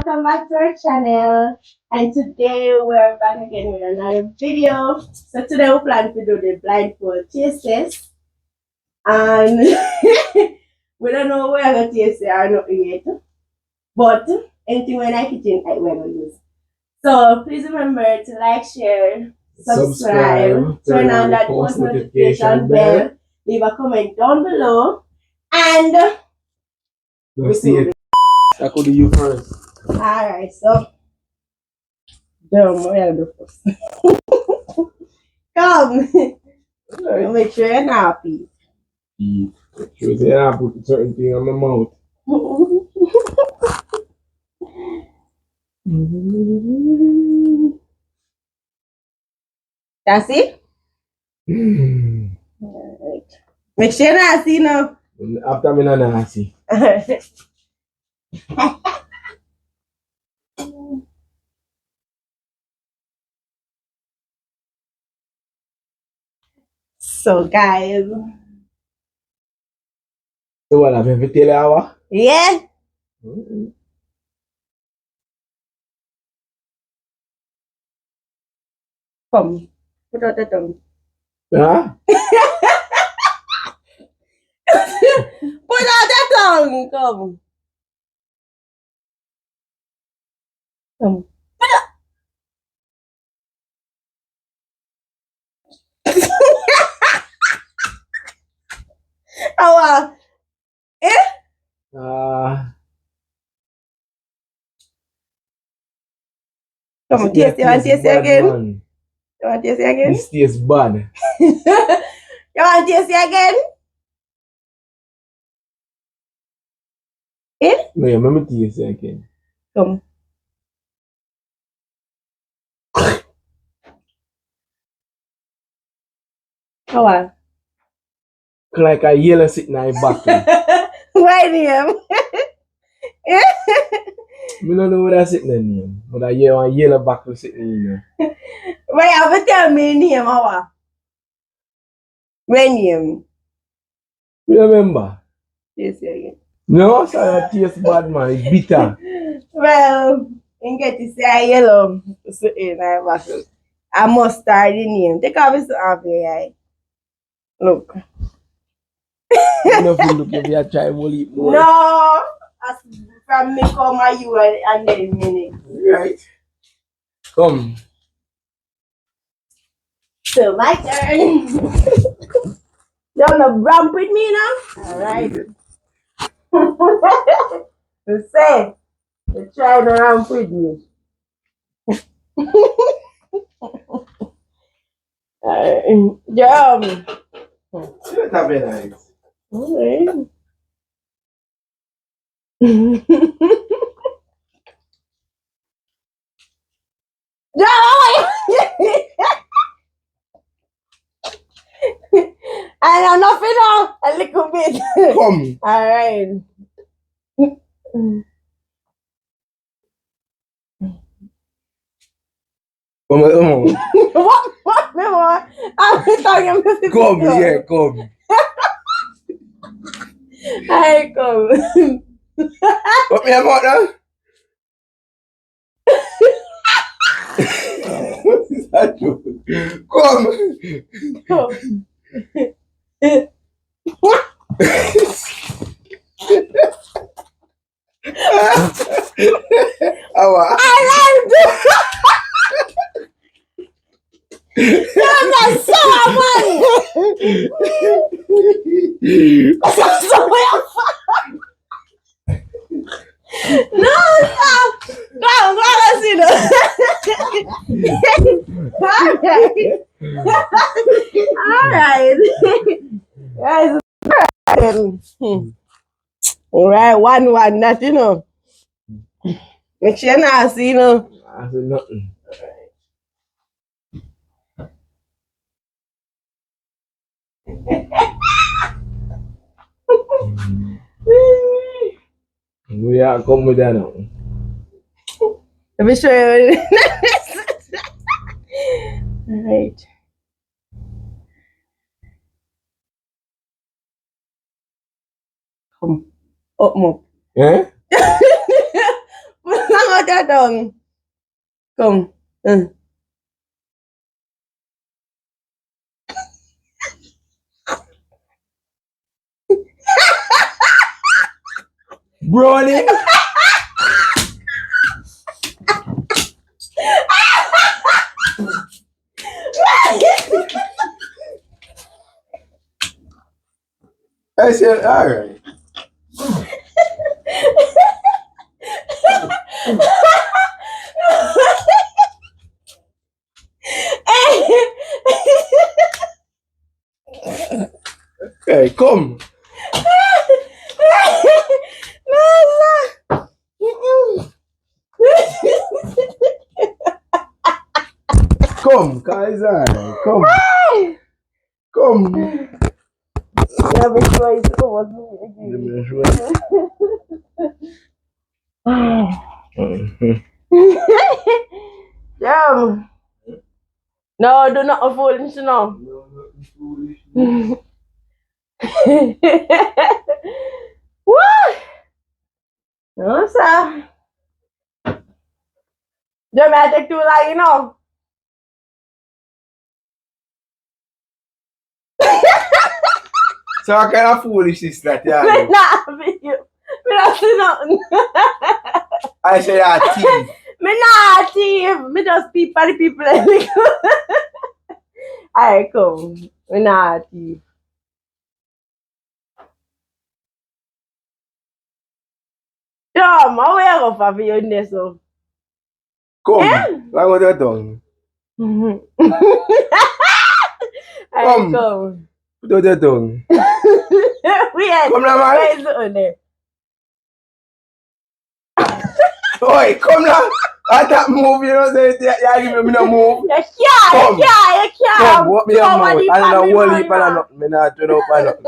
welcome back to our channel. And today we're back again with another video. So today we plan to do the blindfold chases. And we don't know where we're going to chase it or not yet. But anything when I kitchen, we're going to use. So please remember to like, share, subscribe, turn on that post notification bell, leave a comment down below, and we'll see it. I could do you first. Alright, so we're do first. Come, make sure you're happy. Make sure you're not putting certain thing on my mouth. That's it? Alright. Make sure you're not see now. After me, not see. So guys. So what, have you tell you how? Yeah. Come. Put out the tongue. Huh? Put out the tongue. Come. Come. Put out. Oh, come, taste it. Taste it again. Man. You want to taste it again? This tastes bad. You want to taste it again? No, you remember taste it again. Come. How are? Like a yellow sitting in your back. Why name? I don't know what that's sitting in name. But I hear one yellow back sitting in there. Why have to tell me name, how are? When name? You remember? Taste it again. No, so it tastes bad, man. It's bitter. Well, you get to say yellow sitting in my back. I must start the name. Take off his off your eye. Look. You know, if you look, if you try, we'll eat more. No! As from me come at you and then minute. Right. Come. So my turn. You wanna ramp with me now? Alright. You say, you try to ramp with me. Jump. That's not very nice. Alright. I know nothing now. A little bit. Come. Alright. Come on. What more? I'm talking Come, yeah, come. Alright, come. What me about now? What is that joke? Come. Come. I like this. You're not someone. No, stop. Go, see Alright. Guys, alright, 1-1, that you know. Make sure not see, you know. I said nothing. We are come with that now. Let me show you. Alright. Come. Up more. Eh? Put on out your tongue. Come. Brownie. I said, alright. Hey, come. Come, guys, alright. Come. Come. Yeah, make sure it's over me again. Damn. No, do not foolish now. What? No, sir. Don't matter too long, you know. So what kind of foolish is that, yeah? Me not have you. Me not see nothing. I say you're a thief. Me not thief. Me just peep at the people like me. Alright, come. Me not thief. Damn, how we go for you in this so? Come. Like what you done? Alright, come. Put out your tongue. Weird. Come now, man. Where is it on there? Oi, come now. I that move, you know, say, you give me no move. You can't. Come, what me your Come mouth? on, the I don't family know what man, leap and nothing. Me not turn up and nothing.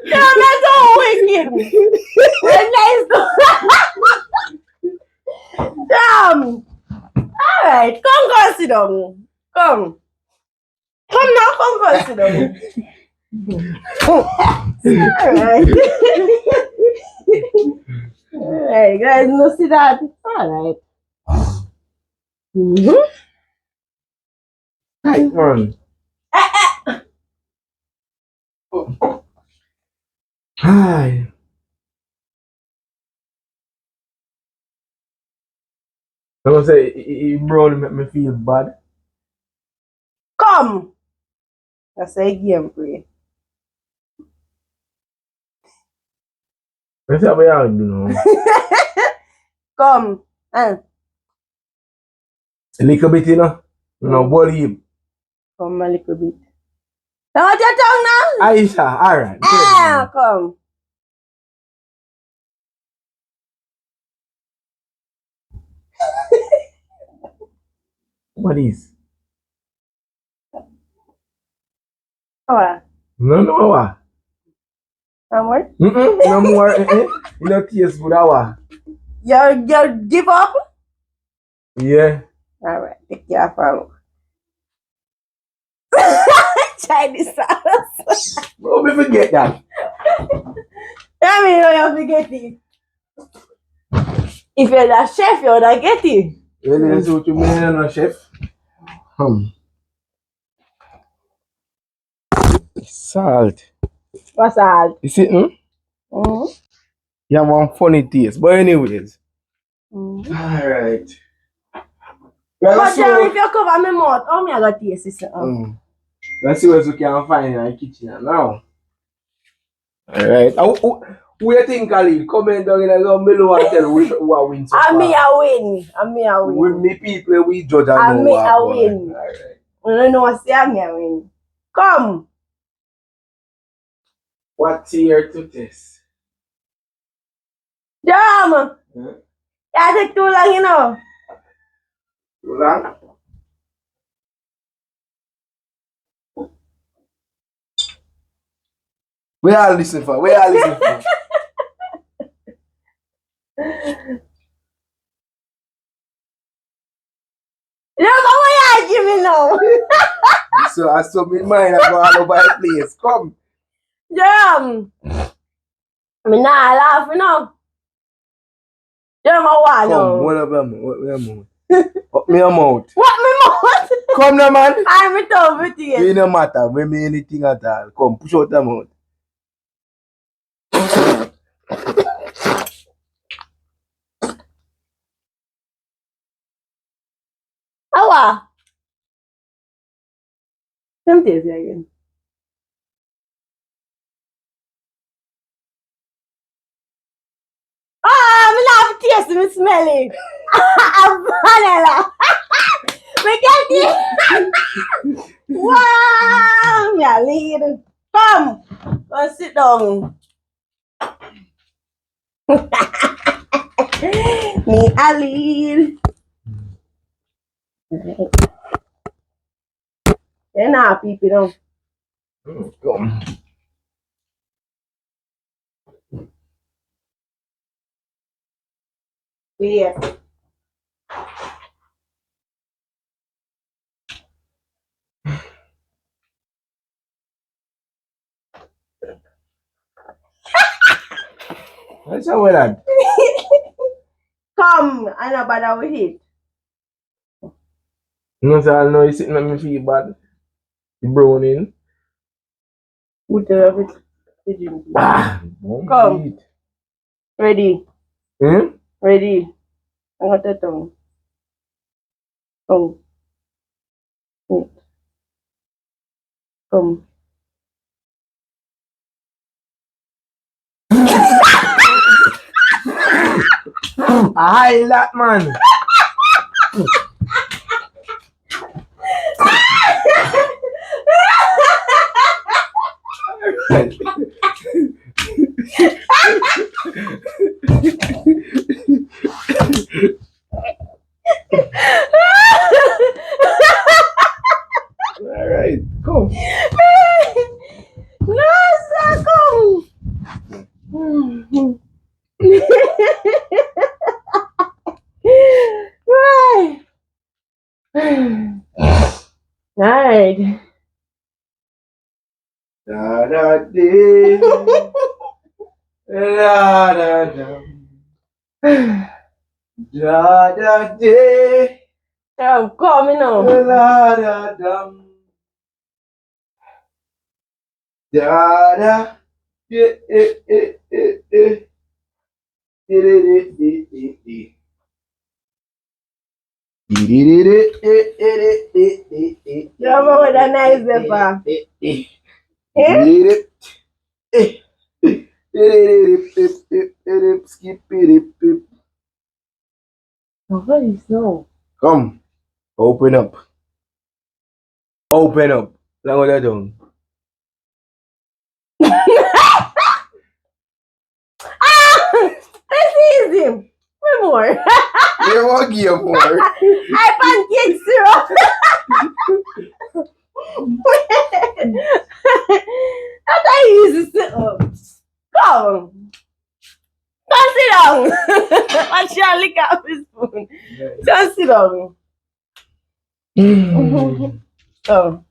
Damn, that's so wicked. We're nice. Damn. Alright, come go sit down. Come. Come now, come go sit down. Alright. Alright, guys, no see that. Alright. Right, man. Hi. I'm gonna say, it brown make me feel bad. Come. That's a game for you. Let's have a yard, you know. Come. A little bit, you know. No, body. Come a little bit. Now what your tongue now? Aisha, alright. Come. What is? What? No, what? No more? No more, You know, taste good, what? You give up? Yeah. Alright, take care of Chinese sauce. Oh, me forget that. I mean, you have to get it. If you're the chef, you would have get it. You know what you mean, no, chef? Salt. What's that? You see, Mm-hmm. You have one funny taste. But anyways. Mm-hmm. Alright. But Jerry, if you cover my mouth, how me I got taste this? Let's see what we can find in the kitchen now. Alright. Who you think, Khalid? Comment down in the down below and tell who I win so far. And me I win. With me people, we judge and And know me what I going. win. Alright. I don't know what say me I win. Come. What's here to test? Jam. Huh? Yeah, take too long, you know. Too long? Where I listen for? Look how you give me now. So got something in mind. I go all over the place. Come. Jerome! Me nah laugh, you know. Jerome, I want Come, you. what up, man? What me a mouth? What me a mouth? What me mouth? Come now, man. I'm with over to Me you. no matter. Me me anything at all. Come, push out the mouth. Awa. Come taste it again. Ah, me not taste it, me smell it. Vanilla. Me can taste. Wow, me a lead. Come, go sit down. Me a lead. You're not peeping on. Come. Yeah. What's up with that? Come, I know bother with it. No, sir, I know you sitting on me feet bad. You browning. Put it up with the drink. Ah, Come. eat. Ready, Hmm? ready. I got the tongue. Come. Wait. Come. I that man. Alright, come. No, sir, come. Right. Right. Da da dee. Da da da. Da da dee. I'm coming on. Da da dum. Da da. Eh, eh, eh, eh, eh. Eh, eh, eh, eh, eh. Yeah, but with a nice zipper. What is no? Come, open up. Open up. Lang wala doon. It's easy. One more. You won't give more. I pancake syrup. I thought you used to sit up. Come. Come sit down. Watch your lick out his spoon. Just sit down. Oh.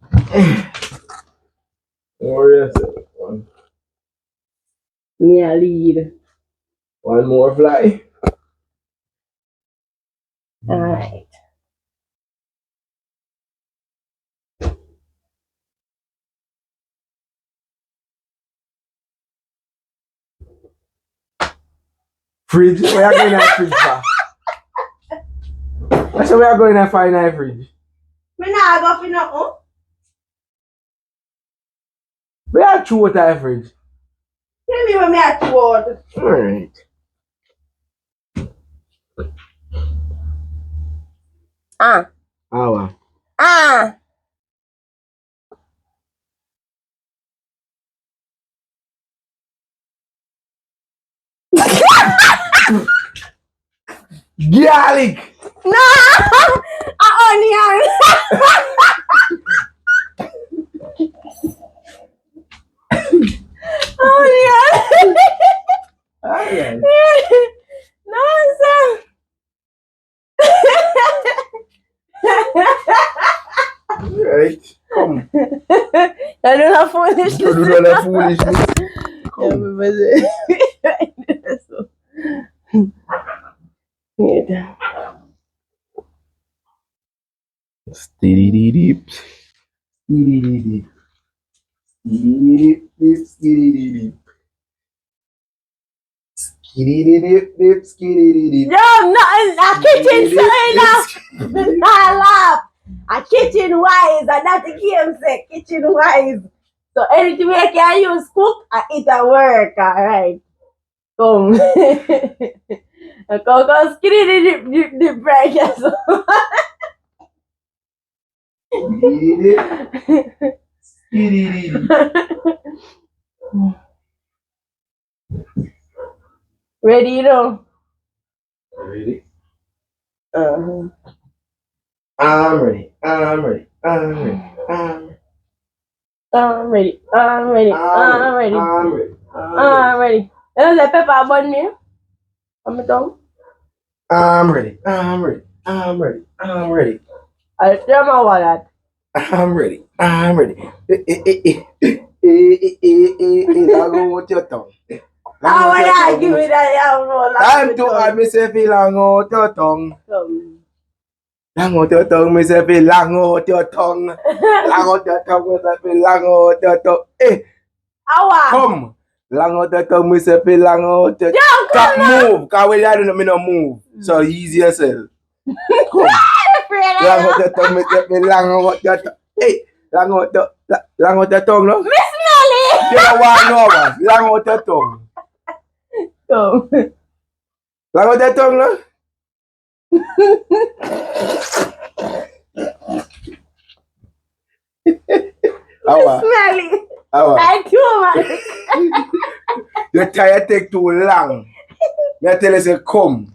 More one. Me a lead. One more fly. Alright. Fridge? Where are you going to fridge for? That's why we are going to find a fridge. Me nah go for nothing. We are through with a fridge. Tell me when me at word. Alright. Ah. Hour. Ah. Garlic! No! A onion! Onion! Alright. No, sir! Alright. Come. I don't have foolishness. You do not foolishness. Come. Yeah. Steady deep. Steady deep. Steady deep. Steady deep. Skiddy dip dip, skiddy dip. Yo, nothing. A kitchen sign I laugh. A kitchen wise, and that's the game say kitchen wise. So anything we can use cook, it a work, alright. Come. Go skiddy dip right here. Skiddy dip. Ready, you know? Ready? Uh-huh. I'm ready. I'm ready. I'm ready. I'm ready. I'm ready. I'm ready. I'm ready. I'm ready. There's a pepper bun here. On my tongue. I'm ready. I'm ready. I'm ready. I'm ready. I'll tell my wallet. I'm ready. I'm ready. Lang out your tongue. I want to give me that. Time to add myself lang out your tongue. Lang out your tongue, myself lang out your tongue. Lang out your tongue, myself lang out your tongue. Come. Lang out your tongue, myself lang out your tongue. Stop move. Because when I do not move. So easy yourself. Come. Lang out your tongue, myself lang out your tongue. Hey. Lang out your tongue, no? Miss Melly! You don't want no one. Lang out your tongue. Come. Lang out your tongue, no? Smelly. Thank you, man. Your tire take too long. I tell you, say, come.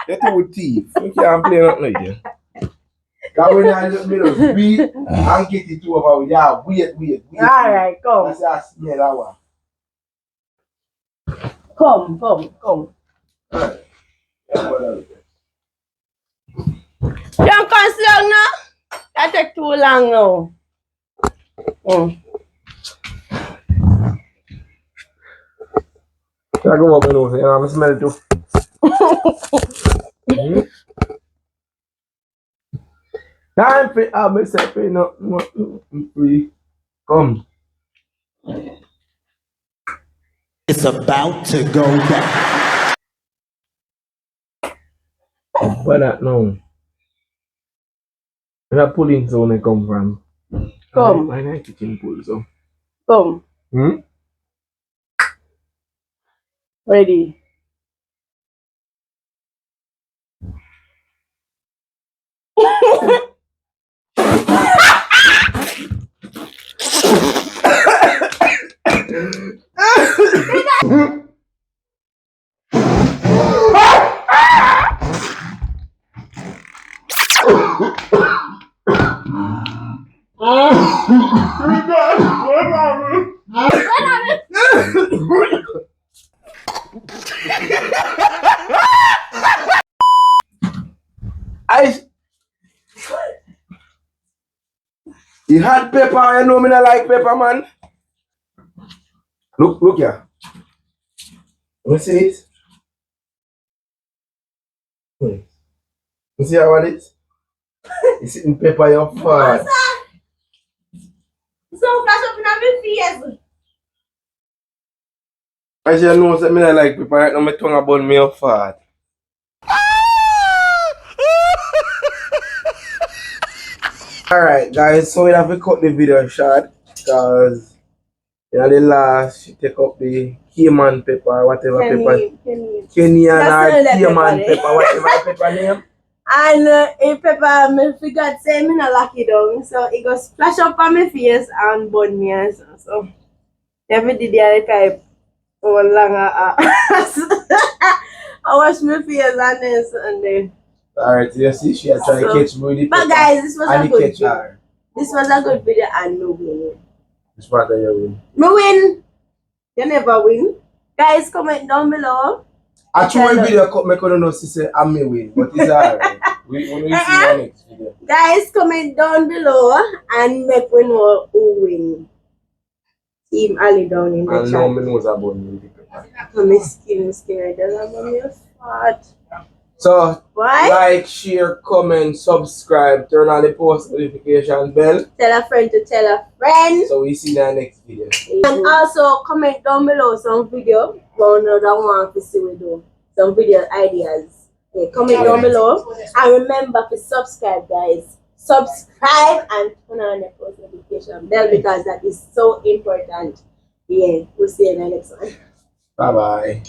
You're too thief. You can't play nothing like that. Because when I look, me just beat and get it over. Yeah, wait. Alright, come. That's a smell that one. Come. Alright. You don't come slow now? That take too long now. I go up my nose and I smell it too. Time for have myself in free. Come. It's about to go down. Where that now? Where that pulling zone come from? Come. I like kitchen pull so. Come. Ready. You had pepper, you know me not like pepper, man. Look here. You see this? You see how it is? You see in pepper your fat. So flash up in my face. As you know, say me not like pepper, right now my tongue about me your fat. Alright guys, so we have to cut the video short because the last she take up the Cayman pepper, whatever pepper. Kenyan or Cayman pepper, whatever pepper name. And a pepper, me forgot say me not lock it down. So it goes splash up on my face and burn me and so. Every day I type long I wash my face and then Alright, you see she had tried to catch me with the but pepper. guys, this was a good video. Her. This was a good video and no win. Which part of you win? Me win. You never win. Guys, comment down below. I tried video cut me couldn't know she said I may win, but it's alright. We see the next video. Guys, comment down below and make we know who win. Team Ali down in the And chat. now me knows about me. My skin is scared. I'm fat. So, Why? like, share, comment, subscribe, turn on the post notification bell. Tell a friend to tell a friend. So we see you in the next video. And also comment down below some video. One another one to see we do. Some video ideas. Yeah, comment down below. And remember to subscribe, guys. Subscribe and turn on the post notification bell because that is so important. Yeah, we'll see you in the next one. Bye bye.